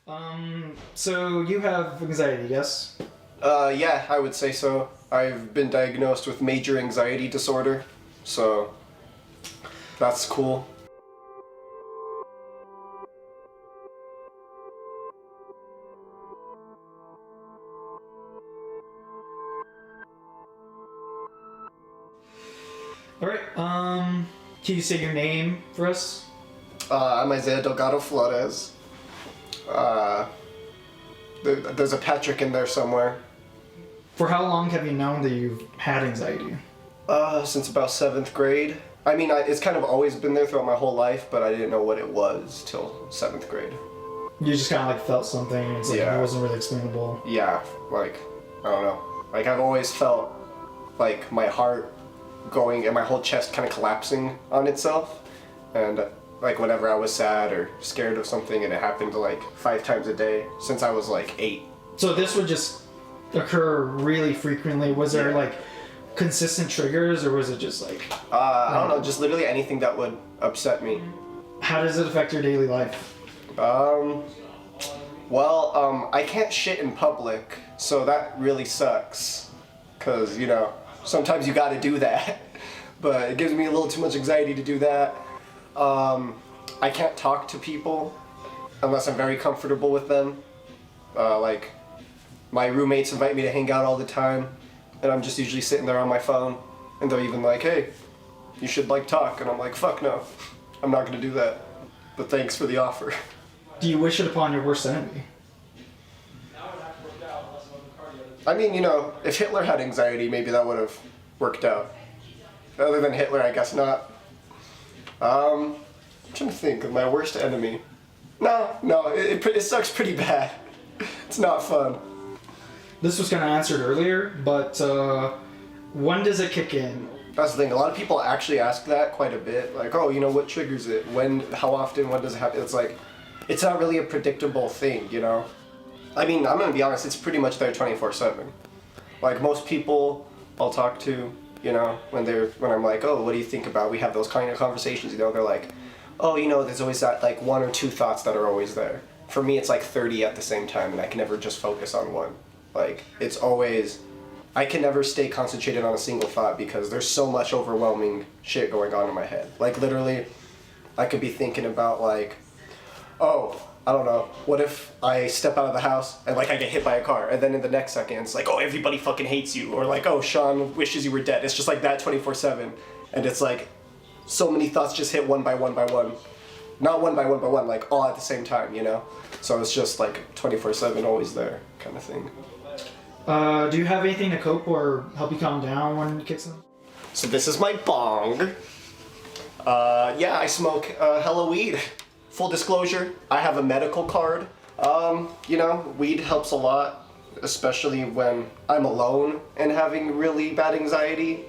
So you have anxiety, yes? Yeah, I would say so. I've been diagnosed with major anxiety disorder, so that's cool. Alright, can you say your name for us? I'm Isaiah Delgado-Flores. There's a Patrick in there somewhere. For how long have you known that you've had anxiety? Since about 7th grade. I mean, it's kind of always been there throughout my whole life, but I didn't know what it was till 7th grade. You just kind of like felt something, and it's like Yeah. it wasn't really explainable. Yeah, like, I don't know. Like, I've always felt like my heart going and my whole chest kind of collapsing on itself. And like whenever I was sad or scared of something, and it happened like 5 times a day since I was like 8. So this would just occur really frequently. Was there like consistent triggers, or was it just like... I don't know, just literally anything that would upset me. How does it affect your daily life? Well, I can't shit in public, so that really sucks. Cause, you know, sometimes you gotta do that. But it gives me a little too much anxiety to do that. I can't talk to people unless I'm very comfortable with them. Like, my roommates invite me to hang out all the time, and I'm just usually sitting there on my phone, and they're even like, hey, you should like talk, and I'm like, fuck no, I'm not gonna do that, but thanks for the offer. Do you wish it upon your worst enemy? I mean, you know, if Hitler had anxiety, maybe that would have worked out. Other than Hitler, I guess not. I'm trying to think of my worst enemy. No, it sucks pretty bad. It's not fun. This was kind of answered earlier, but when does it kick in? That's the thing, a lot of people actually ask that quite a bit. Like, oh, you know, what triggers it? When, how often, when does it happen? It's like, it's not really a predictable thing, you know? I mean, I'm gonna be honest, it's pretty much there 24/7. Like, most people I'll talk to, you know, when I'm like, oh, what do you think about? We have those kind of conversations, you know, they're like, oh, you know, there's always that, like, 1 or 2 thoughts that are always there. For me, it's like 30 at the same time, and I can never just focus on one. Like, it's always, I can never stay concentrated on a single thought because there's so much overwhelming shit going on in my head. Like, literally, I could be thinking about, like, oh, I don't know, what if I step out of the house and, like, I get hit by a car, and then in the next second, it's like, oh, everybody fucking hates you, or like, oh, Sean wishes you were dead. It's just like that 24/7, and it's like, so many thoughts just hit one by one by one. Not one by one by one, like, all at the same time, you know? So it's just, like, 24/7, always there, kind of thing. Do you have anything to cope or help you calm down when it kicks in? So this is my bong. Yeah, I smoke hella weed. Full disclosure, I have a medical card. You know, weed helps a lot, especially when I'm alone and having really bad anxiety.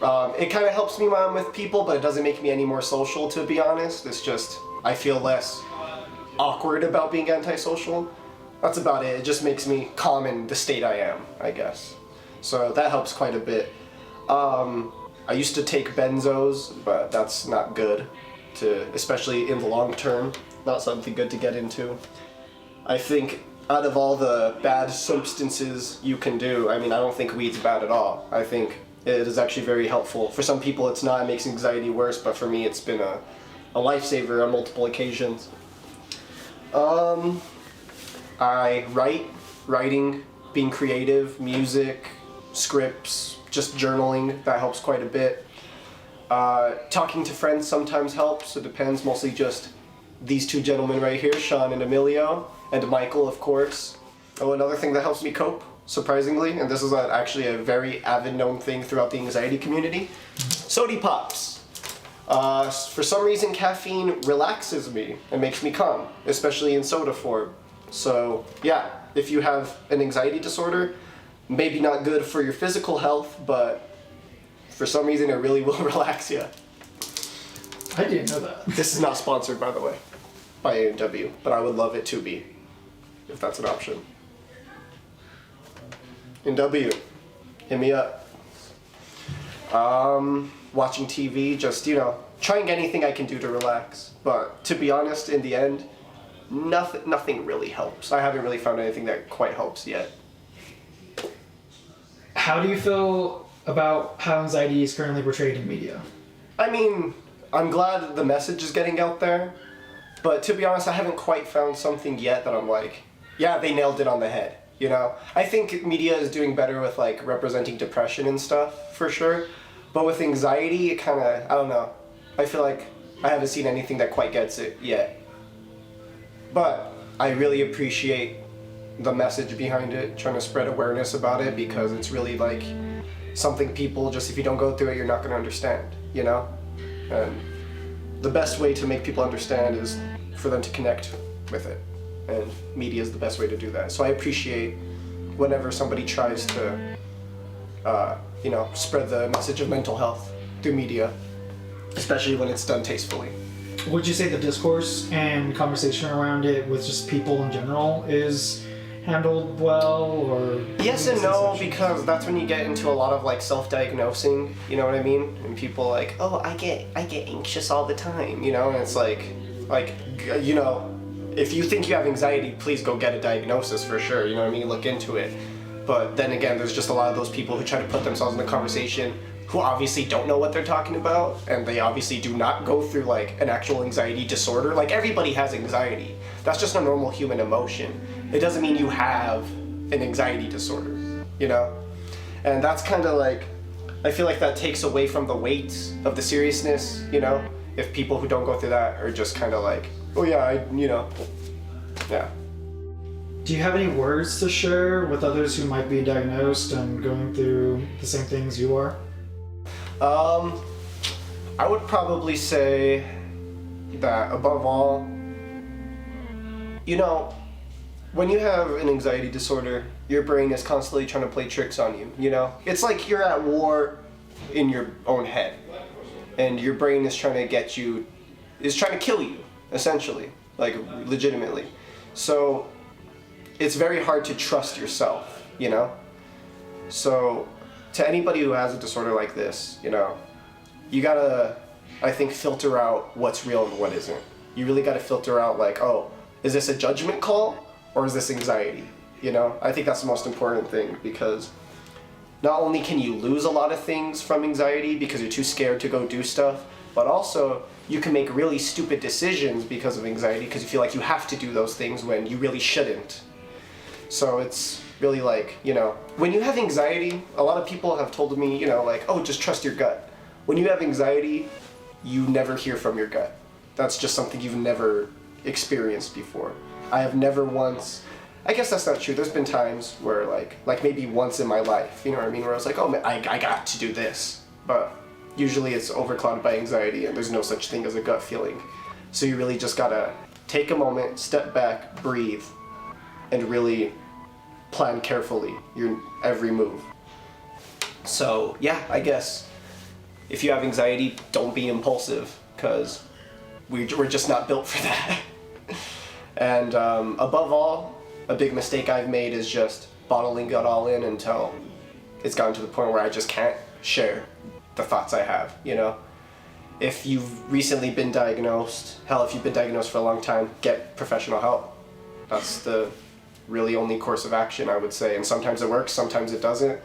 It kind of helps me when I'm with people, but it doesn't make me any more social, to be honest. It's just, I feel less awkward about being antisocial. That's about it. It just makes me calm in the state I am, I guess. So that helps quite a bit. I used to take benzos, but that's not good, especially in the long term. Not something good to get into. I think out of all the bad substances you can do, I mean, I don't think weed's bad at all. I think it is actually very helpful. For some people it's not, it makes anxiety worse, but for me it's been a lifesaver on multiple occasions. I writing, being creative, music, scripts, just journaling, that helps quite a bit. Talking to friends sometimes helps, it depends, mostly just these 2 gentlemen right here, Sean and Emilio, and Michael, of course. Oh, another thing that helps me cope, surprisingly, and this is actually a very avid known thing throughout the anxiety community, Sody Pops. For some reason, caffeine relaxes me and makes me calm, especially in soda form. So, yeah, if you have an anxiety disorder, maybe not good for your physical health, but for some reason it really will relax you. I didn't know that. This is not sponsored, by the way, by A&W, but I would love it to be, if that's an option. A&W, hit me up. Watching TV, just, you know, trying anything I can do to relax. But to be honest, in the end, nothing really helps. I haven't really found anything that quite helps yet. How do you feel about how anxiety is currently portrayed in media? I mean, I'm glad the message is getting out there, but to be honest, I haven't quite found something yet that I'm like, yeah, they nailed it on the head, you know? I think media is doing better with like representing depression and stuff, for sure, but with anxiety, it kind of, I don't know. I feel like I haven't seen anything that quite gets it yet. But I really appreciate the message behind it, trying to spread awareness about it, because it's really like something people just, if you don't go through it, you're not going to understand, you know? And the best way to make people understand is for them to connect with it. And media is the best way to do that. So I appreciate whenever somebody tries to, spread the message of mental health through media, especially when it's done tastefully. Would you say the discourse and conversation around it with just people in general is handled well, or? Yes and no, because that's when you get into a lot of like self-diagnosing, you know what I mean? And people like, oh, I get anxious all the time, you know? And it's like, you know, if you think you have anxiety, please go get a diagnosis for sure, you know what I mean? Look into it. But then again, there's just a lot of those people who try to put themselves in the conversation who obviously don't know what they're talking about, and they obviously do not go through like an actual anxiety disorder. Like, everybody has anxiety. That's just a normal human emotion. It doesn't mean you have an anxiety disorder, you know? And that's kind of like, I feel like that takes away from the weight of the seriousness, you know? If people who don't go through that are just kind of like, oh yeah, yeah. Do you have any words to share with others who might be diagnosed and going through the same things you are? I would probably say that above all, you know, when you have an anxiety disorder, your brain is constantly trying to play tricks on you, you know? It's like you're at war in your own head, and your brain is trying to kill you, essentially, like legitimately. So it's very hard to trust yourself, you know? So to anybody who has a disorder like this, you know, you gotta, I think, filter out what's real and what isn't. You really gotta filter out like, oh, is this a judgment call or is this anxiety? You know, I think that's the most important thing, because not only can you lose a lot of things from anxiety because you're too scared to go do stuff, but also you can make really stupid decisions because of anxiety, because you feel like you have to do those things when you really shouldn't. So it's really like, you know, when you have anxiety, a lot of people have told me, you know, like, oh, just trust your gut. When you have anxiety, you never hear from your gut. That's just something you've never experienced before. I have never once, I guess that's not true. There's been times where like maybe once in my life, you know what I mean, where I was like, oh, I got to do this. But usually it's overclouded by anxiety, and there's no such thing as a gut feeling. So you really just gotta take a moment, step back, breathe, and really plan carefully your every move. So yeah, I guess if you have anxiety, don't be impulsive, because we're just not built for that. And above all, a big mistake I've made is just bottling it all in until it's gotten to the point where I just can't share the thoughts I have, you know? If you've recently been diagnosed, hell, if you've been diagnosed for a long time, get professional help. That's the really only course of action, I would say. And sometimes it works, sometimes it doesn't.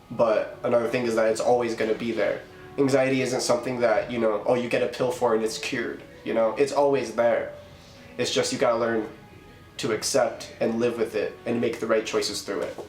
But another thing is that it's always going to be there. Anxiety isn't something that, you know, oh, you get a pill for and it's cured, you know? It's always there. It's just you gotta learn to accept and live with it and make the right choices through it.